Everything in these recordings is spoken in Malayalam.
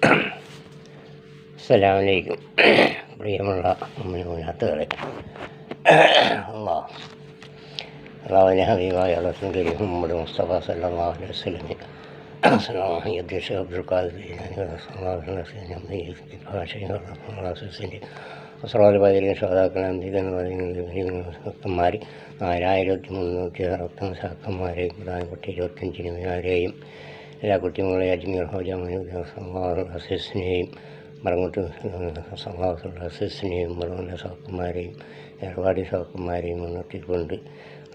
അസ്സലാമു അലൈക്കും. പ്രിയമുള്ള മുഅ്മിനീങ്ങളെ, അള്ളാഹുവിൻ്റെ ഹബീബായ റസൂൽ കരീം മുഹമ്മദ് മുസ്തഫ സല്ലല്ലാഹു അലൈഹി വസല്ലം അധ്യക്ഷ അബ്ദുൽ ഖാദിർ ഭക്തന്മാർ 4361 സാക്കന്മാരെയും പ്രധാനപ്പെട്ട 25 നിമിമാരെയും എല്ലാ കുട്ടികളെയും അജ്മീർ ഹോജാസിനെയും മറങ്ങോട്ട് അസിസിനെയും മറങ്ങുന്ന സാക്കന്മാരെയും ഏർവാടി സാക്കന്മാരെയും മുൻനിർത്തിക്കൊണ്ട്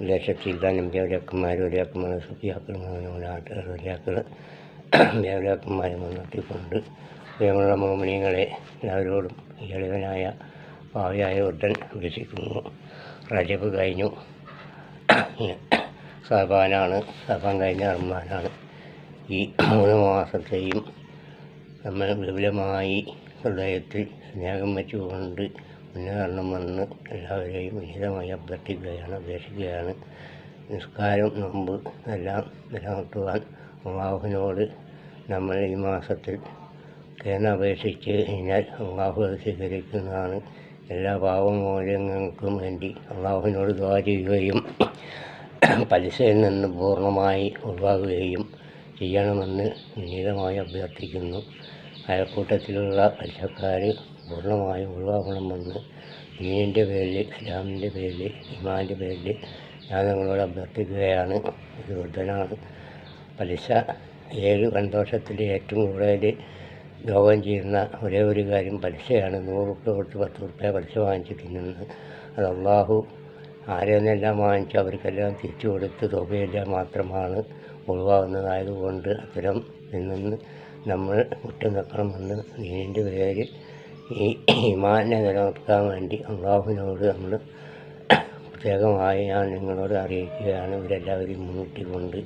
ലക്ഷത്തില്ല നമ്പ്യാവലാക്കന്മാരും ഒരാക്കന്മാർ സുഫിയാക്കൾ വ്യാവലാക്കന്മാരെ മുൻനിർത്തിക്കൊണ്ട് പ്രിയമുള്ള മുഅ്മിനീങ്ങളെ എല്ലാവരോടും എളിവനായ ഭാവിയായ ഉടൻ വിളിച്ചിരിക്കുന്നു. റജബ് കഴിഞ്ഞു, സബാനാണ്, സബാൻ കഴിഞ്ഞ റമദാനാണ്. ഈ 3 മാസത്തെയും നമ്മൾ വിപുലമായി ഹൃദയത്തിൽ സ്നേഹം വെച്ചുകൊണ്ട് മുന്നേറണമെന്ന് എല്ലാവരെയും വിഹിതമായി അപേക്ഷിക്കുകയാണ്. നിസ്കാരം, നോമ്പ് എല്ലാം നിലനിർത്തുവാൻ അള്ളാഹുവിനോട് നമ്മൾ ഈ മാസത്തിൽ അപേക്ഷിച്ച് കഴിഞ്ഞാൽ അള്ളാഹു അത് സ്വീകരിക്കുന്നതാണ്. എല്ലാ പാപമോചനങ്ങൾക്കും വേണ്ടി അള്ളാഹുവിനോട് ദുആ ചെയ്യുകയും പലിശയിൽ നിന്ന് പൂർണ്ണമായി ഒഴിവാകുകയും ചെയ്യണമെന്ന് വിനീതമായി അഭ്യർത്ഥിക്കുന്നു. അയൽക്കൂട്ടത്തിലുള്ള പലിശക്കാർ പൂർണ്ണമായും ഒഴിവാക്കണമെന്ന് ദീനിൻ്റെ പേരിൽ, ഇസ്ലാമിൻ്റെ പേരിൽ, ഈമാൻ്റെ പേരിൽ ഞാൻ നിങ്ങളോട് അഭ്യർത്ഥിക്കുകയാണ്. ഇത് വൃദ്ധനാണ്. പലിശ 7 സന്തോഷത്തിൽ ഏറ്റവും കൂടുതൽ രോഗം ചെയ്യുന്ന ഒരേ ഒരു കാര്യം പലിശയാണ്. 100 റുപ്യ കൊടുത്ത് 10 റുപ്യ പലിശ വാങ്ങിച്ച് തിന്നുന്നത്. അത് അള്ളാഹു ആരെന്നെല്ലാം വാങ്ങിച്ച് അവർക്കെല്ലാം തിരിച്ചു കൊടുത്ത് തുകയെല്ലാം മാത്രമാണ് ഒഴിവാകുന്നതായതുകൊണ്ട് അത്തരം നിന്ന് നമ്മൾ വിട്ടുനിൽക്കണമെന്ന് ദീനിൻ്റെ പേരിൽ ഈ ഈമാനെ നിലനിർത്താൻ വേണ്ടി അള്ളാഹുവിനോട് നമ്മൾ പ്രത്യേകമായി ഞാൻ നിങ്ങളോട് അറിയിക്കുകയാണ്. ഇവരെല്ലാവരെയും മുൻകൂട്ടിക്കൊണ്ട്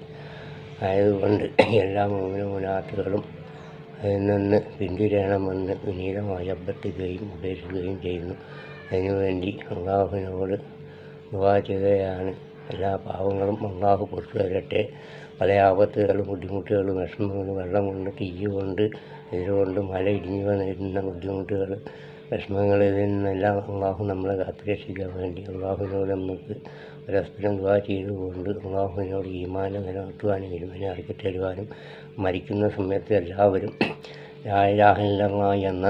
ആയതുകൊണ്ട് എല്ലാ മുഅ്മിനീങ്ങളും അതിൽ നിന്ന് പിന്തിരിയണമെന്ന് വിനീതമായി അഭ്യർത്ഥിക്കുകയും ഉപേക്ഷിക്കുകയും ചെയ്യുന്നു. അതിനുവേണ്ടി അള്ളാഹുവിനോട് ദുആ ചെയ്യുകയാണ്. എല്ലാ പാവങ്ങളും അള്ളാഹു പുറത്തു തരട്ടെ. പല ആപത്തുകളും ബുദ്ധിമുട്ടുകളും വിഷമങ്ങളും വെള്ളം കൊണ്ട്, തീ കൊണ്ട്, ഇതുകൊണ്ട്, മല ഇടിഞ്ഞു വന്നിരുന്ന ബുദ്ധിമുട്ടുകൾ, വിഷമങ്ങൾ, ഇതിൽ നിന്നെല്ലാം അള്ളാഹു നമ്മളെ കാത്തുരക്ഷിക്കാൻ വേണ്ടി അള്ളാഹുവിനോട് നമുക്ക് പരസ്പരം ദുആ ചെയ്തുകൊണ്ട് അള്ളാഹുവിനോട് ഈമാനെ നിലനിർത്തുവാനും ഇൽമിനെ അറിയിത്തരുവാനും മരിക്കുന്ന സമയത്ത് എല്ലാവരും ലാ ഇലാഹ ഇല്ലല്ലാഹ് എന്ന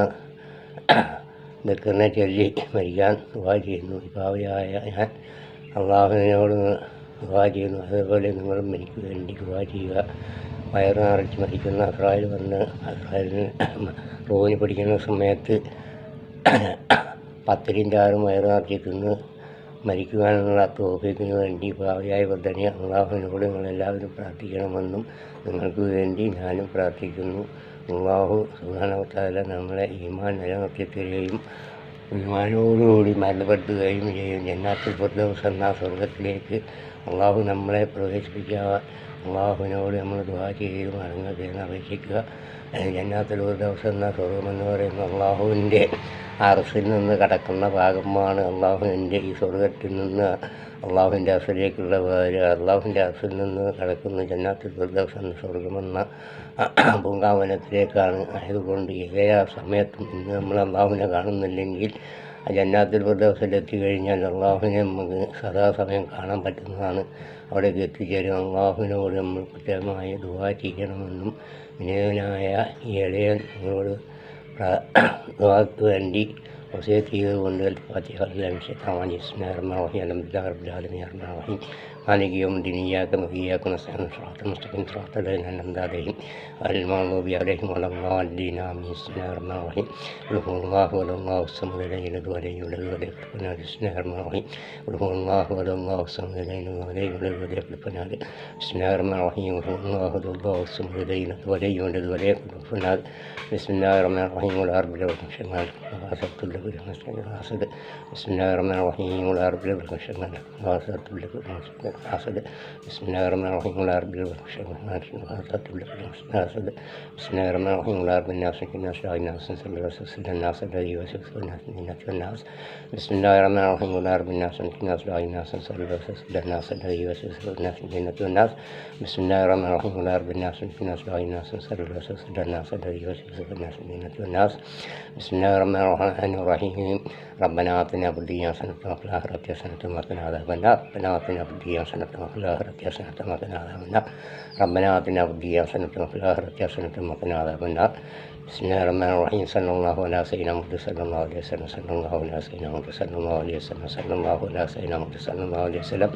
ദിക്റിനെ ചൊല്ലി മരിക്കാൻ ദുആ ചെയ്യുന്നു. പാവിയായ ഞാൻ അള്ളാഹുവിനോട് ദുആ ചെയ്യുന്നു. അതേപോലെ നിങ്ങളും എനിക്ക് വേണ്ടി ദുആ ചെയ്യുക. വയറ് നിറച്ച് മരിക്കുന്ന അസ്രായേൽ വന്ന് അസ്രായേലിന് റൂഹിന് പിടിക്കുന്ന സമയത്ത് 10 ചാറും വയറ് നിറച്ച് തിന്ന് മരിക്കുവാനുള്ള തൗഫീഖിന് വേണ്ടി പാവിയായ വൃദ്ധനെ അള്ളാഹുവിനോട് നിങ്ങളെല്ലാവരും പ്രാർത്ഥിക്കണമെന്നും നിങ്ങൾക്ക് വേണ്ടി ഞാനും പ്രാർത്ഥിക്കുന്നു. അള്ളാഹു സുബ്ഹാനഹു വ തആല നമ്മളെ ഈമാൻ നിലനിർത്തി തരികയും ഈമാനോടുകൂടി മരണപ്പെടുത്തുകയും ചെയ്യും. ജന്നാത്തുൽ ഫിർദൗസ് എന്ന സ്വർഗത്തിലേക്ക് അള്ളാഹു നമ്മളെ പ്രവേശിപ്പിക്കുക. അള്ളാഹുവിനോട് നമ്മൾ ദുആ ചെയ്ത് മടങ്ങുകയെന്ന് അപേക്ഷിക്കുക. ജന്നാത്തുൽ ഫിർദൗസ് എന്ന സ്വർഗമെന്ന് പറയുന്ന അള്ളാഹുവിൻ്റെ അർശിൽ നിന്ന് കടക്കുന്ന ഭാഗമാണ്. അള്ളാഹുവിൻ്റെ ഈ സ്വർഗത്തിൽ നിന്ന് അള്ളാഹുവിൻ്റെ അർശിലേക്കുള്ള അള്ളാഹുവിൻ്റെ അർശിൽ നിന്ന് കടക്കുന്ന ജന്നാത്തുൽ ഫിർദൗസ് എന്ന സ്വർഗമെന്ന പൂങ്കാവനത്തിലേക്കാണ്. ആയതുകൊണ്ട് ഏത് സമയത്തും ഇന്ന് നമ്മൾ അള്ളാഹുവിനെ കാണുന്നില്ലെങ്കിൽ ജന്നാത്തുൽ ഫിർദൗസിലെത്തി കഴിഞ്ഞാൽ അള്ളാഹുവിനെ നമുക്ക് സദാസമയം കാണാൻ പറ്റുന്നതാണ്. അവിടേക്ക് എത്തിച്ചേരും. അള്ളാഹുവിനോട് നമ്മൾ പ്രത്യേകമായി ദുആ ചെയ്യണമെന്നും വിനയനായ ഈ ഇളയൻ നിങ്ങളോട് ദുആക്ക് വേണ്ടി വസിയത്ത് ചെയ്തുകൊണ്ട് ഫാത്തിഹ مالك يوم الدين إياك وإياك نستعين صراط المستقيم صراط الذين أنعمت عليهم غير المغضوب عليهم ولا الضالين آمين. بسم الله الرحمن الرحيم. قل هو الله أحد الله الصمد لم يلد ولم يولد ولم يكن له كفوا أحد. بسم الله الرحمن الرحيم. قل هو الله أحد الله الصمد لم يلد ولم يولد ولم يكن له كفوا أحد. بسم الله الرحمن الرحيم. قل هو الله أحد الله الصمد لم يلد ولم يولد ولم يكن له كفوا أحد. بسم الله الرحمن الرحيم. والأرض بالحق شمال وأسرت له بالحسن. بسم الله الرحمن الرحيم. والأرض بالحق شمال وأسرت له بالحسن. الحاسد بسم الله الرحمن الرحيم ولا رب الحاسد بسم الله الرحمن الرحيم ولا رب الناس الناس لا الناس سل الناس الذي يوسوس الناس بسم الله الرحمن الرحيم ولا رب الناس الناس لا الناس سل الناس الذي يوسوس الناس بسم الله الرحمن الرحيم ولا رب الناس الناس لا الناس سل الناس الذي يوسوس الناس بسم الله الرحمن الرحيم ربنا آتنا في الدنيا حسنة وفي الآخرة حسنة وقنا عذاب النار ربنا آتنا في الدنيا حسنة وفي الآخرة حسنة وقنا عذاب النار ربنا آتنا في الدنيا حسنة وفي الآخرة حسنة وقنا عذاب النار بسم الله الرحمن الرحيم صلى الله على سيدنا محمد صلى الله عليه وسلم صلى الله على سيدنا محمد صلى الله عليه وسلم صلى الله على سيدنا محمد صلى الله عليه وسلم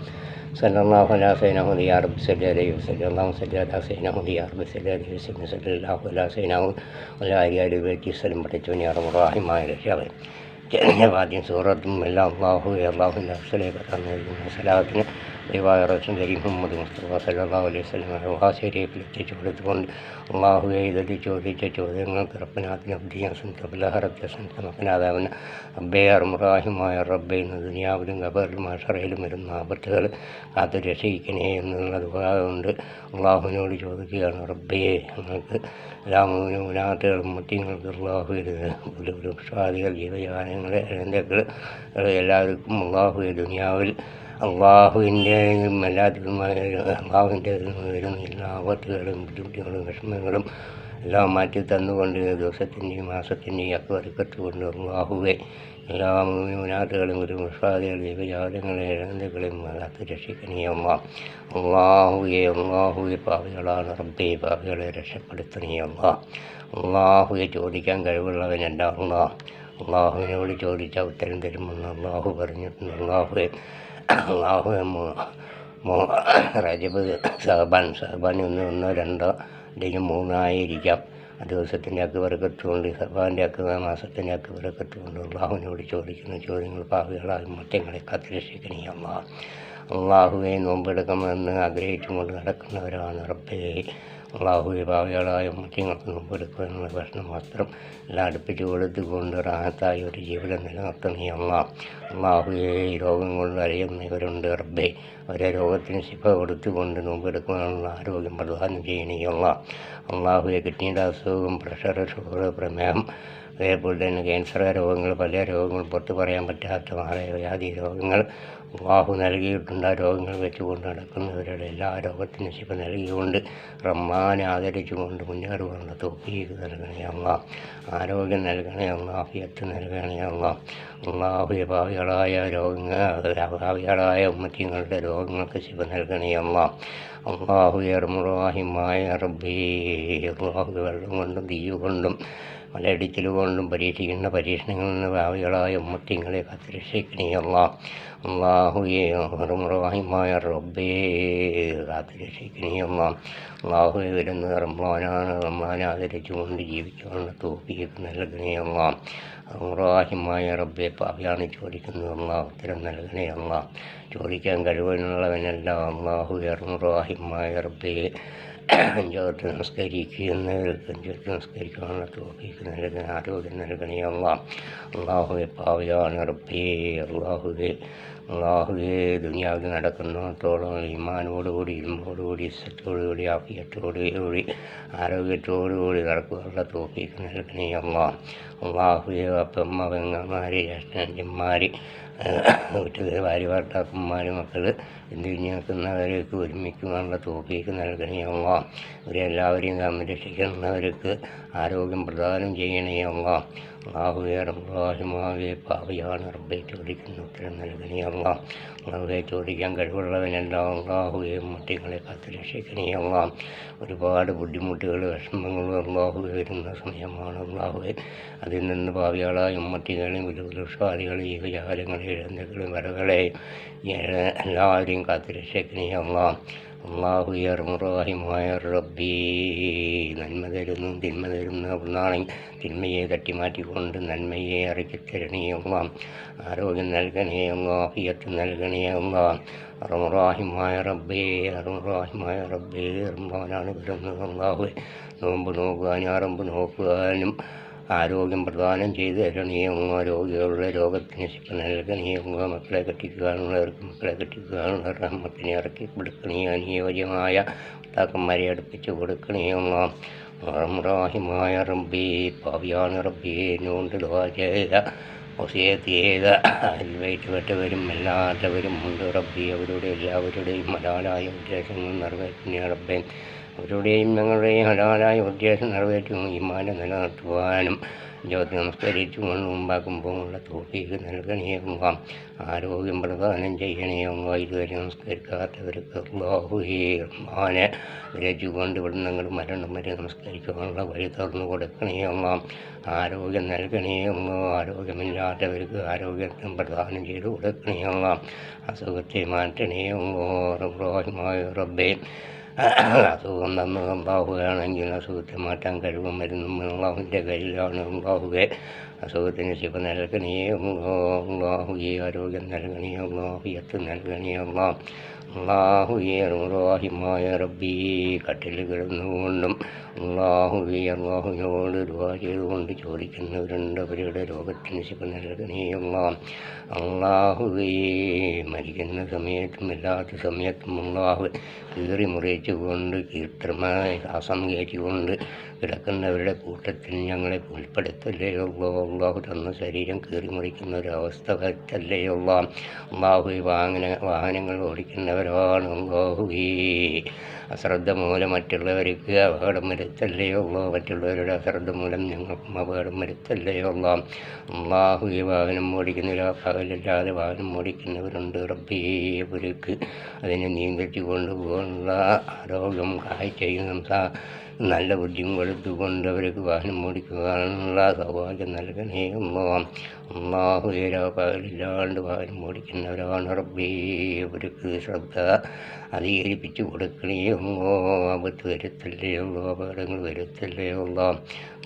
صلى الله على سيدنا محمد يا رب صل عليه وسلم اللهم صل على سيدنا محمد يا رب صل عليه وسلم صلى الله على سيدنا محمد وعلى آله وصحبه وسلم بركاته يا رب الراحمين الشافعين بعدين سورة الله يا الله لا سليم സലാത്തിന് ദൈവായറച്ചും കരീം മുഹമ്മദ് മുസ്തഫ സല്ലല്ലാഹു അലൈഹി വസല്ലം ശരീഫിലെത്തി ചോദിച്ചുകൊണ്ട് അള്ളാഹുവെ ഇതെത്തി ചോദിച്ച ചോദ്യങ്ങൾക്ക് റബ്ബനാത്തിന് അബ്ദിയാസനത്തബില്ലാഹറബ്ദാസനത്തമക്കനാദാവിന് റബ്ബേ അർമുറാഹിമായ റബ്ബെ എന്ന ദുനിയാവിലും ഖബറിലും അഷറയിലും വരുന്ന ആപത്തുകൾ കാത്തു രക്ഷിക്കണേ എന്നുള്ള ദുആകൊണ്ട് അള്ളാഹുവിനോട് ചോദിക്കുകയാണ്. റബ്ബേ ഞങ്ങൾക്ക് എല്ലാ മുനാത്തുകളും മുത്തിങ്ങൾക്ക് അള്ളാഹു സ്വാദികൾ ജീവജാലങ്ങളെ എന്തൊക്കെ എല്ലാവർക്കും അള്ളാഹു ദുനിയാവിൽ അള്ളാഹുവിൻ്റെ എല്ലാത്തിലുമായ അള്ളാഹുവിൻ്റെ വരുന്ന എല്ലാ ആപത്തുകളും ബുദ്ധിമുട്ടുകളും വിഷമങ്ങളും എല്ലാം മാറ്റി തന്നുകൊണ്ട് ദിവസത്തിൻ്റെയും മാസത്തിൻ്റെയും ഒക്കെ വരക്കത്തുകൊണ്ട് അള്ളാഹുവെ എല്ലാ മുനാത്തുകളും ഒരു വിശ്വാദികൾ ജീവജാലങ്ങളെ ഇഴന്തുകളെയും കാത്ത് രക്ഷിക്കണേ അള്ളാഹുവെ പാവികളാണ് റബ്ബേ പാവികളെ രക്ഷപ്പെടുത്തണേ അള്ളാഹുവെ ചോദിക്കാൻ കഴിവുള്ളവനല്ല അള്ളാഹുവിനോട് ചോദിച്ചാൽ ഉത്തരം തരുമെന്ന് അള്ളാഹു പറഞ്ഞിട്ടുണ്ട്. റജബ് സഹബാൻ 1 2 അല്ലെങ്കിൽ 3 ആയിരിക്കാം. ആ ദിവസത്തിൻ്റെ അക്ക് വരക്കത്തുകൊണ്ട് സഹബാൻ്റെ അക്ക് മാസത്തിൻ്റെ അക്ക് വരക്കത്തുകൊണ്ട് അള്ളാഹുവിനോട് ചോദിക്കുന്ന ചോദ്യങ്ങൾ പാവികളായ മറ്റങ്ങളെ കാത്തുരക്ഷിക്കണേ അള്ളാഹുവെ നോമ്പെടുക്കണമെന്ന് ആഗ്രഹിച്ചുകൊണ്ട് നടക്കുന്നവരാണ് റബ്ബേ. അള്ളാഹുവെ പാവികളായ മറ്റങ്ങൾക്ക് നോമ്പെടുക്കുക ഭക്ഷണം മാത്രം എല്ലാം അടുപ്പിച്ച് കൊടുത്തുകൊണ്ട് റാഹത്തായ ഒരു ജീവിതം നിലനിർത്തണേ അള്ളാഹുവെ രോഗം കൊണ്ട് അറിയുന്നവരുണ്ട് റബ്ബേ. അവരെ രോഗത്തിന് ശിഫ കൊടുത്തുകൊണ്ട് നോമ്പെടുക്കാനുള്ള ആരോഗ്യം പ്രദാനം ചെയ്യണേ അള്ളാഹുവെ കിഡ്നിയുടെ അസുഖം, പ്രഷർ, ഷുഗർ, പ്രമേഹം, അതേപോലെ തന്നെ ക്യാൻസർ രോഗങ്ങൾ, പല രോഗങ്ങൾ പുറത്ത് പറയാൻ പറ്റാത്ത വ്യാധി രോഗങ്ങൾ അള്ളാഹു നൽകിയിട്ടുണ്ട്. ആ രോഗങ്ങൾ വെച്ചുകൊണ്ട് നടക്കുന്നവരുടെ എല്ലാ രോഗത്തിനും ശിഫ നൽകിക്കൊണ്ട് റഹ്മാനെ ആദരിച്ചുകൊണ്ട് മുന്നേറുവാനുള്ള തൗഫീഖ് നൽകണേ ആരോഗ്യം നൽകണേ ആഫിയത്ത് നൽകണേ അള്ളാഹുവെ ഭാവികളായ ഭാവികളായ ഉമ്മത്തിങ്ങളുടെ രോഗങ്ങൾക്ക് ശിഫ നൽകണേ അള്ളാഹുവെ അർഹമായ റബ്ബേ. അള്ളാഹു വെള്ളം കൊണ്ടും തീയു കൊണ്ടും മലയിടിച്ചിൽ കൊണ്ടും പരീക്ഷിക്കുന്ന പരീക്ഷണങ്ങളിൽ നിന്ന് ഭാവികളായ ഉമ്മത്തിങ്ങളെ കാത്തുരക്ഷിക്കണേ അള്ളാഹുവെ അർഹമായ റബ്ബേ കാത്തുരക്ഷിക്കണേ അള്ളാഹുവെ വരുന്നത് റംളാനെ ആദരിച്ചുകൊണ്ട് ജീവിക്കാനുള്ള തൗഫീഖ് നൽകണേ അർഹമായ റബ്ബെ. പാവിയാണ് ചോദിക്കുന്നത് ഉത്തരം നൽകണേ ചോദിക്കാൻ കഴിവുള്ളവനല്ല അള്ളാഹുവെ അർഹമായ റബ്ബേ. 5 വക്ത് നമസ്കരിക്കുന്നവർക്ക് 5 വക്ത് നമസ്കരിക്കാനുള്ള തൗഫീഖ് നൽകണേ, ആരോഗ്യം നൽകണേ അള്ളാഹുവെ. പാവിയാണ് റബ്ബേ. അള്ളാഹുവെ ദുനിയാവിൽ നടക്കുന്നിടത്തോളം ഈമാനോടുകൂടി ഇൽമോടുകൂടി ഇസ്സത്തോടുകൂടി ആഫിയത്തോടുകൂടി ആരോഗ്യത്തോടുകൂടി നടക്കാനുള്ള തൗഫീഖ് നൽകണേ അള്ളാഹുവെ. അപ്പമ്മ പെങ്ങന്മാർ ജ്യേഷ്ഠന്മാർ ഭാര്യ ഭർത്താക്കന്മാർ മക്കൾ എന്തിരിഞ്ഞ് നിൽക്കുന്നവർക്ക് ഒരുമിക്കുവാനുള്ള തൗഫീഖ് നൽകണേ ഇവരെല്ലാവരെയും സംരക്ഷിക്കുന്നവർക്ക് ആരോഗ്യം പ്രദാനം ചെയ്യണേ അള്ളാഹുവെ റബ്ബാഹിമാവെ. പാവിയാണ് റബ്ബെ ചോദിക്കുന്ന ഉത്തരം നൽകണേ അള്ളാഹുവെ. ചോദിക്കാൻ കഴിവുള്ളവനല്ല അള്ളാഹുവെ. മറ്റുങ്ങളെ കാത്തുരക്ഷിക്കണേ ഒരുപാട് ബുദ്ധിമുട്ടുകൾ വിഷമങ്ങളും അള്ളാഹുവെ വരുന്ന സമയമാണ് അള്ളാഹുവെ. അതിൽ നിന്ന് പാവികളായ ഉമ്മത്തികളെയും വിലുസ്വാദികളെ ജീവജാലങ്ങളെ ഇഴന്തകളെയും വരകളെ എല്ലാവരെയും കാത്തുരക്ഷിക്കണേ അള്ളാഹുവെ അർഹമായ റബ്ബേ. നന്മ തരുന്നു തിന്മ തരുന്ന ഒന്നാണെങ്കിൽ തിന്മയെ തട്ടിമാറ്റിക്കൊണ്ട് നന്മയെ ഇറക്കിത്തരണേ ആരോഗ്യം നൽകണേ ആഫിയത്ത് നൽകണേ അർഹമായ റബ്ബേ. റഹ്മാനാണ് വരുന്നത് അള്ളാഹുവെ. നോമ്പ് നോക്കുവാനും അറമ്പ് നോക്കുവാനും ആരോഗ്യം പ്രദാനം ചെയ്ത് തരണേ അല്ലാ. രോഗികളുടെ രോഗത്തിന് ശിഫ നൽകണേ അല്ലാ. മക്കളെ കെട്ടിക്കാനുള്ളവർക്ക് മക്കളെ കെട്ടിക്കാനുള്ള റഹ്മത്തിനെ ഇറക്കി കൊടുക്കണേ. അനുയോജ്യമായ ഭർത്താക്കന്മാരെ അടുപ്പിച്ച് കൊടുക്കണേ അല്ലാ. റഹ്മായ റബ്ബേ, പാപിയാണ് റബ്ബേ, എന്നോണ്ട് ദുആ ചെയ്ത വസിയത്ത് ചെയ്ത അയൽവൈപ്പെട്ടവരും എല്ലാത്തവരും ഉണ്ട് റബ്ബേ. അവരുടെ എല്ലാവരുടെയും ഹലാലായ ഉദ്ദേശങ്ങൾ നിറവേറ്റുന്ന റബ്ബേ. അവരുടെയും ഞങ്ങളുടെയും ഹലാലായ ഉദ്ദേശം നിറവേറ്റും ഈമാനെ നിലനിർത്തുവാനും ജ്യോതി നമസ്കരിച്ചു കൊണ്ട് മുമ്പാക്കുമ്പോഴുള്ള തൗഫീഖ് നൽകണേ അല്ലാ. ആരോഗ്യം പ്രദാനം ചെയ്യണേ അല്ലാ. ഇതുവരെ നമസ്കരിക്കാത്തവർക്ക് അല്ലാഹുവേ റഹ്മാനെ രചുകൊണ്ട് ഇവിടുന്നങ്ങൾ മരണം വരെ നമസ്കരിക്കാനുള്ള വഴി തുറന്നു കൊടുക്കണേ അല്ലാ. ആരോഗ്യം നൽകണേ അല്ലാ. ആരോഗ്യമില്ലാത്തവർക്ക് ആരോഗ്യം പ്രദാനം ചെയ്ത് കൊടുക്കണേ അല്ലാ. അസുഖത്തെ മാറ്റണേ അല്ലാ. റബ്ബേ, അസുഖം തന്നു അള്ളാഹുവാണെങ്കിൽ അസുഖത്തെ മാറ്റാൻ കഴിവും മരുന്നും അള്ളാഹുവിൻ്റെ കയ്യിലാണ്. അള്ളാഹുവെ അസുഖത്തിന് ശിഫ നൽകണേ അള്ളാഹുവെ. ആരോഗ്യം നൽകണേ അള്ളാഹുയത്ത് നൽകണേ അള്ളാഹുവെ. റഹീമായ റബ്ബി, കട്ടിൽ കിടന്നുകൊണ്ടും അള്ളാഹുവെ അള്ളാഹുവിനോട് ദുആ ചെയ്തുകൊണ്ട് ചോദിക്കുന്നവരുണ്ട്. അവരുടെ രോഗത്തിന് ശിഫ നൽകണേ അള്ളാഹുവെ. മരിക്കുന്ന സമയത്തും അല്ലാത്ത സമയത്തും അള്ളാഹു കീറി മുറിച്ചുകൊണ്ട് കീർത്തനമായി ശ്വാസം കയറ്റിക്കൊണ്ട് കിടക്കുന്നവരുടെ കൂട്ടത്തിൽ ഞങ്ങളെ ഉൾപ്പെടുത്തല്ലേ അള്ളാഹു. തന്ന ശരീരം കീറി മുറിക്കുന്ന ഒരവസ്ഥ വരുത്തല്ലേ അള്ളാഹു. വാഹനങ്ങൾ ഓടിക്കുന്നവരാണ് അള്ളാഹുവേ. അശ്രദ്ധ മൂലം മറ്റുള്ളവർക്ക് അപകടം വരുത്തല്ലേ അള്ളാഹു. മറ്റുള്ളവരുടെ അശ്രദ്ധ മൂലം ഞങ്ങൾക്കും അപകടം വരുത്തല്ലേ അള്ളാഹു. വാഹനം ഓടിക്കുന്നില്ല, പകലില്ലാതെ വാഹനം ഓടിക്കുന്നവരുണ്ട് റബ്ബേ. അവർക്ക് അതിനെ നിയന്ത്രിച്ചു കൊണ്ടുപോകാനുള്ള ആരോഗ്യം കാഴ്ചയും നല്ല ബുദ്ധിയും കൊടുത്തുകൊണ്ട് അവർക്ക് വാഹനം ഓടിക്കുവാനുള്ള സൗഭാഗ്യം നൽകണേ അള്ളാഹു. പകലില്ലാണ്ട് വാഹനം ഓടിക്കുന്നവരാണ് റബ്ബേ. അവർക്ക് ശ്രദ്ധ അധികരിപ്പിച്ചു കൊടുക്കണേ ആപത്ത് വരുത്തല്ലേ അപകടങ്ങൾ വരുത്തല്ലേ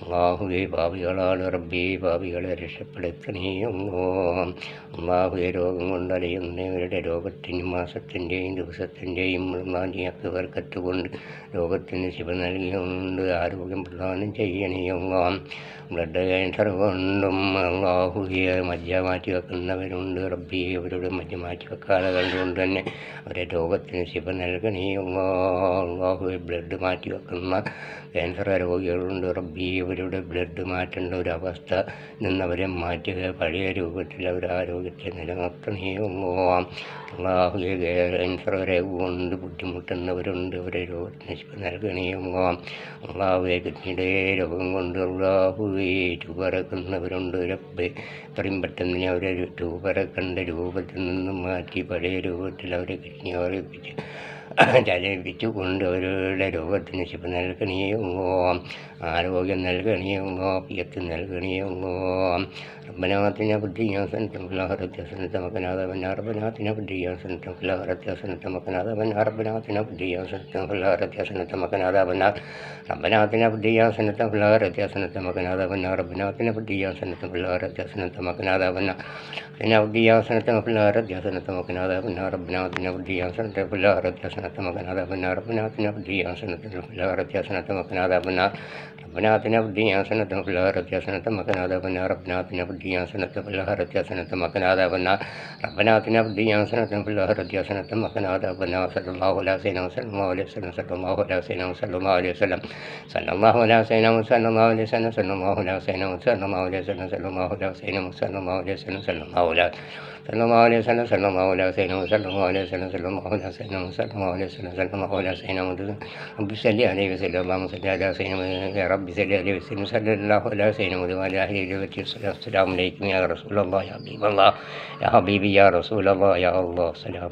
അള്ളാഹുവെ. ഭാവികളാണ് റബ്ബേ, ഭാവികളെ രക്ഷപ്പെടുത്തണേ അള്ളാഹുവെ. രോഗം കൊണ്ടറിയുന്നവരുടെ രോഗത്തിനും മാസത്തിൻ്റെയും ദിവസത്തിൻ്റെയും മൃമാനിയൊക്കെ വർക്കത്തുകൊണ്ട് രോഗത്തിന് ശിവ നൽകിയുകൊണ്ട് ആരോഗ്യം പ്രദാനം ചെയ്യണേ ബ്ലഡ് ക്യാൻസർ കൊണ്ടും അള്ളാഹുവെ മജ്ജ മാറ്റി വെക്കുന്നവരുണ്ട് റബ്ബേ. അവരുടെ മജ്ജ മാറ്റി വെക്കാതെ കണ്ടുകൊണ്ട് തന്നെ അവരെ രോഗത്തിന് ശിവ നൽകണേ അള്ളാഹുവെ. ബ്ലഡ് മാറ്റി വെക്കുന്ന ക്യാൻസർ രോഗികളുണ്ട് റബ്ബേ. അവരുടെ ബ്ലഡ് മാറ്റേണ്ട ഒരവസ്ഥ നിന്നവരെ മാറ്റുക, പഴയ രൂപത്തിൽ അവർ ആരോഗ്യത്തെ നിലനിർത്തണേ അള്ളാഹുവെ. ക്യാൻസർ കൊണ്ട് ബുദ്ധിമുട്ടുന്നവരുണ്ട്, അവരെ രോഗത്തിന് ശിവ നൽകണേ അള്ളാഹുവെ. കിഡ്നിയുടെ രോഗം കൊണ്ട് അള്ളാഹുവെ ട്യൂബറക്കുന്നവരുണ്ട് റബ്ബേ. എത്രയും പെട്ടെന്ന് അവരെ ട്യൂബറക്കേണ്ട രൂപത്തിൽ നിന്നും മാറ്റി പഴയ രൂപത്തിൽ അവരെ കിഡ്നി ഓർപ്പിച്ച് ചലപ്പിച്ചു കൊണ്ട് അവരുടെ രോഗത്തിന് ശിവ നൽകണേ ആരോഗ്യം നൽകണേ പിയത്ത് നൽകണേ ربنا آتنا في الدنيا حسنة وفي الآخرة حسنة وقنا عذاب النار. ربنا آتنا في الدنيا حسنة وفي الآخرة حسنة وقنا عذاب النار. ربنا آتنا في الدنيا حسنة وفي الآخرة حسنة وقنا عذاب النار. ربنا آتنا في الدنيا حسنة وفي الآخرة حسنة وقنا عذاب النار. ربنا آتنا في الدنيا حسنة وفي الآخرة حسنة وقنا عذاب النار. آتنا في الدنيا حسنة وفي الآخرة حسنة وقنا عذاب النار. ربنا آتنا في الدنيا حسنة وفي الآخرة حسنة وقنا عذاب النار. ربنا آتنا في الدنيا حسنة وفي الآخرة حسنة وقنا عذاب النار. ربنا آتنا في الدنيا حسنة وفي الآخرة حسنة وقنا عذاب النار. ربنا آتنا في الدنيا حسنة وفي الآخرة حسنة وقنا عذاب النار. ربنا آتنا في الدنيا حسنة وفي الآخرة حسنة وقنا عذاب النار. صلى الله على سيدنا وصلى الله عليه وسلم. صلى الله على سيدنا وصلى الله عليه وسلم. صلى الله على سيدنا وصلى الله عليه وسلم. صلى الله على سيدنا وصلى الله عليه وسلم. صلى الله على سيدنا وصلى الله عليه وسلم. صلى الله على صلى الله عليه وسلم. صلى الله على سيدنا وصلى الله عليه وسلم. صلى الله على سيدنا وصلى الله عليه وسلم. صلى الله على سيدنا وسلم. رب صل عليه وسلم. اللهم صل على سيدنا يا رب صل عليه وسلم. صلى الله على سيدنا وعلى آله وصحبه. السلام عليكم يا رسول الله يا حبيب الله يا حبيبي يا رسول الله يا الله. سلام.